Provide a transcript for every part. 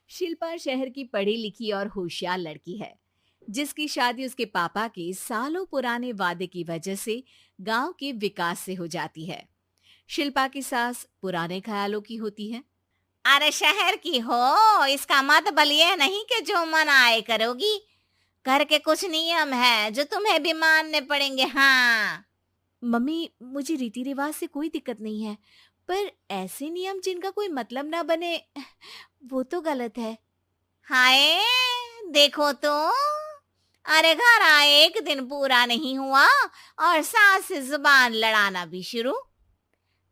शिल्पा शहर की पढ़ी लिखी और होशियार लड़की है, जिसकी शादी उसके पापा के सालों पुराने वादे की वजह से गांव के विकास से हो जाती है। शिल्पा की सास पुराने ख्यालों की होती है। अरे शहर की हो, इसका मतलब ये नहीं कि जो मन आए करोगी। घर के कुछ नियम है जो तुम्हें भी मानने पड़ेंगे। हाँ। मम्मी, मुझे रीति रिवाज से कोई दिक्कत नहीं है, पर ऐसे नियम जिनका कोई मतलब ना बने, वो तो गलत है। हाय, देखो तो। अरे घर आए एक दिन पूरा नहीं हुआ और सास से जुबान लड़ाना भी शुरू।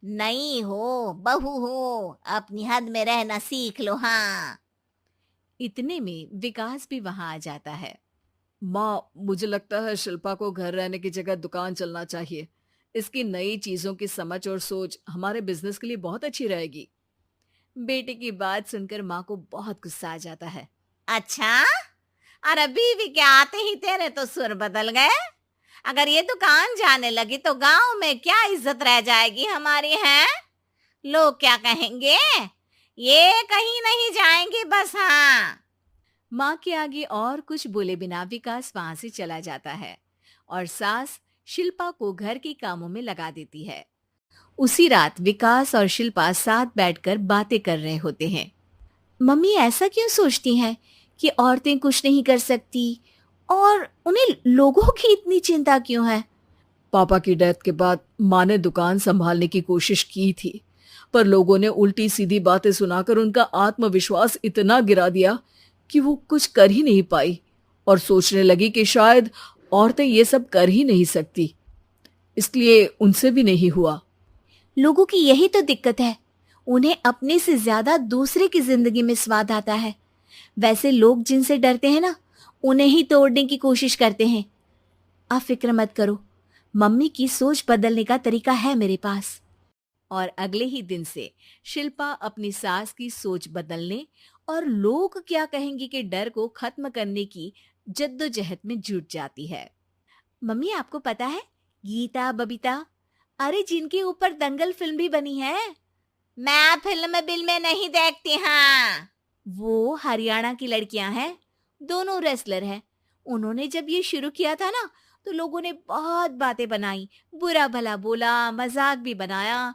नहीं हो, बहू हो, अपनी हद में रहना सीख लो। हाँ। इतने में विकास भी वहां आ जाता है। माँ, मुझे लगता है शिल्पा को घर रहने की जगह दुकान चलना चाहिए। इसकी नई चीजों की समझ और सोच हमारे बिजनेस के लिए बहुत अच्छी रहेगी। बेटे की बात सुनकर माँ को बहुत गुस्सा आ जाता है। अच्छा, अरे बीवी के आते ही तेरे तो सुर बदल गए। अगर ये दुकान जाने लगी तो गांव में क्या इज्जत रह जाएगी हमारी है। लोग क्या कहेंगे। ये कहीं नहीं जाएंगी बस। हाँ। माँ के आगे और कुछ बोले बिना विकास वहां से चला जाता है और सास शिल्पा को घर के कामों में लगा देती है। उसी रात विकास और शिल्पा साथ बैठकर बातें कर रहे होते हैं। मम्मी ऐसा क्यों सोचती हैं कि औरतें कुछ नहीं कर सकती, और उन्हें लोगों की इतनी चिंता क्यों है? पापा की डेथ के बाद माँ ने दुकान संभालने की कोशिश की थी, पर लोगों ने उल्टी सीधी बातें सुनाकर उनका आत्मविश्वास इतना गिरा दिया कि वो कुछ कर ही नहीं पाई और सोचने लगी कि शायद औरतें ये सब कर ही नहीं सकती। इसलिए उनसे भी नहीं हुआ। लोगों की यही तो दिक्कत है, उन्हें अपने से ज्यादा दूसरे की जिंदगी में स्वाद आता है। वैसे लोग जिनसे डरते हैं ना, उन्हें ही तोड़ने की कोशिश करते हैं। आप फिक्र मत करो, मम्मी की सोच बदलने का तरीका है मेरे पास। और अगले ही दिन से शिल्पा अपनी सास की सोच बदलने और लोग क्या कहेंगे के डर को खत्म करने की जद्दोजहद में जुट जाती है। मम्मी, आपको पता है, गीता बबीता, अरे जिनके ऊपर दंगल फिल्म भी बनी है, मैं फिल्म बिल में नहीं देखती। हाँ। वो हरियाणा की लड़कियां हैं। दोनों रेसलर हैं। उन्होंने जब ये शुरू किया था ना, तो लोगों ने बहुत बातें बनाई, बुरा भला बोला, मजाक भी बनाया,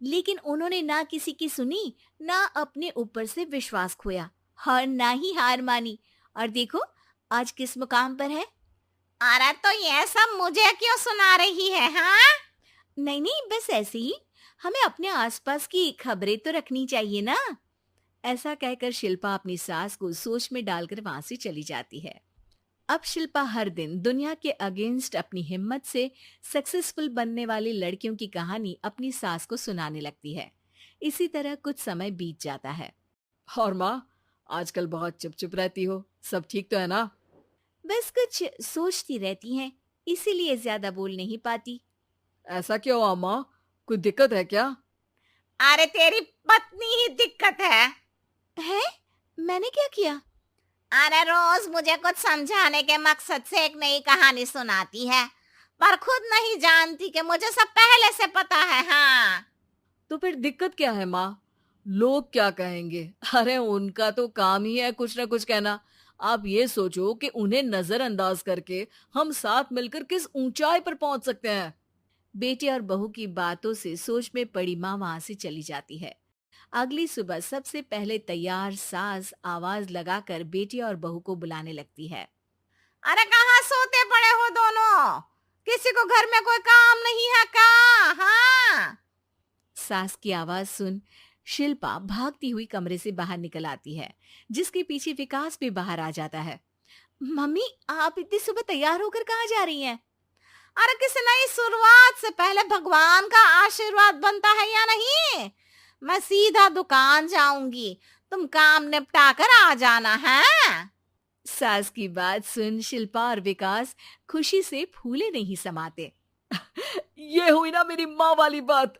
लेकिन उन्होंने ना किसी की सुनी, ना अपने ऊपर से विश्वास खोया और ना ही हार मानी। और देखो आज किस मुकाम पर है। अरे तो ये सब मुझे क्यों सुना रही है। हाँ। नहीं नहीं, बस ऐसे ही, हमें अपने आसपास की खबरें तो रखनी चाहिए ना। ऐसा कहकर शिल्पा अपनी सास को सोच में डालकर वहां से चली जाती है। अब शिल्पा हर दिन दुनिया के अगेंस्ट अपनी हिम्मत से सक्सेसफुल बनने वाली लड़कियों की कहानी अपनी सास को सुनाने लगती है। इसी तरह कुछ समय बीत जाता है। और माँ, आजकल बहुत चुप चुप रहती हो, सब ठीक तो है ना? बस कुछ सोचती रहती हैं, इसीलिए ज्यादा बोल नहीं पाती। ऐसा क्यों हुआ माँ? कोई दिक्कत है क्या? अरे तेरी पत्नी ही दिक्कत है। है? मैंने क्या किया? अरे रोज मुझे कुछ समझाने के मकसद से एक नई कहानी सुनाती है, पर खुद नहीं जानती कि मुझे सब पहले से पता है। हाँ। तो फिर दिक्कत क्या है माँ? लोग क्या कहेंगे? अरे उनका तो काम ही है कुछ ना कुछ कहना। आप ये सोचो कि उन्हें नजरअंदाज करके हम साथ मिलकर किस ऊंचाई पर पहुंच सकते हैं। बेटे और बहू की बातों से सोच में पड़ी माँ वहां से चली जाती है। अगली सुबह सबसे पहले तैयार सास आवाज लगाकर बेटी और बहू को बुलाने लगती है। अरे कहाँ सोते पड़े हो दोनों? किसी को घर में कोई काम नहीं है का? हाँ। सास की आवाज सुन शिल्पा भागती हुई कमरे से बाहर निकल आती है, जिसके पीछे विकास भी बाहर आ जाता है। मम्मी, आप इतनी सुबह तैयार होकर कहाँ जा रही हैं? अरे किसी नई शुरुआत से पहले भगवान का आशीर्वाद बनता है या नहीं? मैं सीधा दुकान जाऊंगी, तुम काम निपटा कर आ जाना है। सास की बात सुन शिल्पा और विकास खुशी से फूले नहीं समाते। ये हुई ना मेरी माँ वाली बात।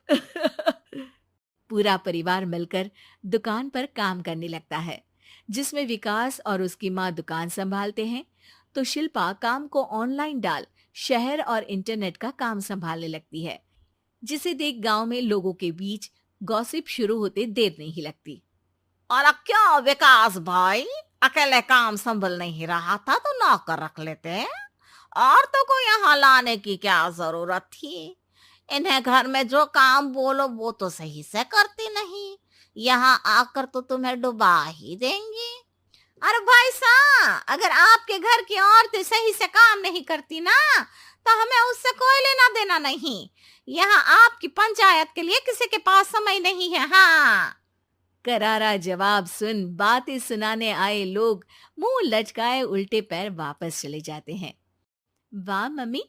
पूरा परिवार मिलकर दुकान पर काम करने लगता है, जिसमें विकास और उसकी माँ दुकान संभालते हैं, तो शिल्पा काम को ऑनलाइन डाल शहर और इंटरनेट का काम संभालने लगती है, जिसे देख गांव में लोगों के बीच गॉसिप शुरू होते देर नहीं लगती। और क्या विकास भाई, अकेले काम संभल नहीं रहा था तो नौकर रख लेते, और तो को यहाँ लाने की क्या जरूरत थी। इन्हें घर में जो काम बोलो वो तो सही से करती नहीं, यहाँ आकर तो तुम्हें डुबा ही देंगी। अरे भाई साहब, अगर आपके घर की औरतें सही से काम नहीं करती ना, तो हमें उससे कोई लेना देना नहीं। यहाँ आपकी पंचायत के लिए किसी के पास समय नहीं है। हाँ, करारा जवाब सुन बातें सुनाने आए लोग मुंह लटकाए उल्टे पैर वापस चले जाते हैं। वाह मम्मी,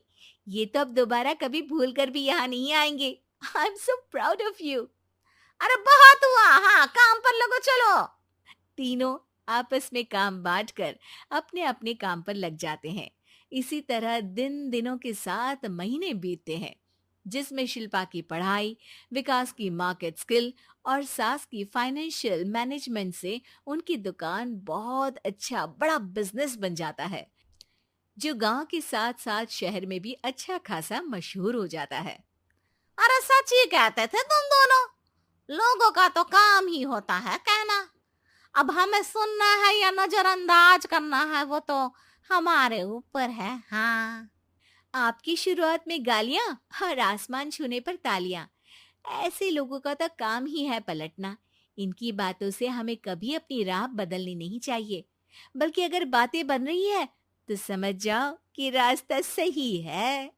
ये तो अब दोबारा कभी भूल कर भी यहाँ नहीं आएंगे। I am so proud of you. अरे बहुत हुआ, हाँ काम पर लगो चलो। तीनों आपस में काम बांटकर अपने अपने काम पर लग जाते हैं। इसी तरह दिन दिनों के साथ महीने बीतते हैं, जिसमें शिल्पा की पढ़ाई, विकास की मार्केट स्किल और सास की फाइनेंशियल मैनेजमेंट से उनकी दुकान बहुत अच्छा बड़ा बिजनेस बन जाता है, जो गांव के साथ साथ शहर में भी अच्छा खासा मशहूर हो जाता है। अरे सच ही कहते थे तुम दोनों, लोगों का तो काम ही होता है कहना। अब हमें सुनना है या नजरअंदाज करना है वो तो हमारे ऊपर है। हाँ, आपकी शुरुआत में गालियां और आसमान छूने पर तालियां, ऐसे लोगों का तो काम ही है पलटना। इनकी बातों से हमें कभी अपनी राह बदलनी नहीं चाहिए, बल्कि अगर बातें बन रही है तो समझ जाओ कि रास्ता सही है।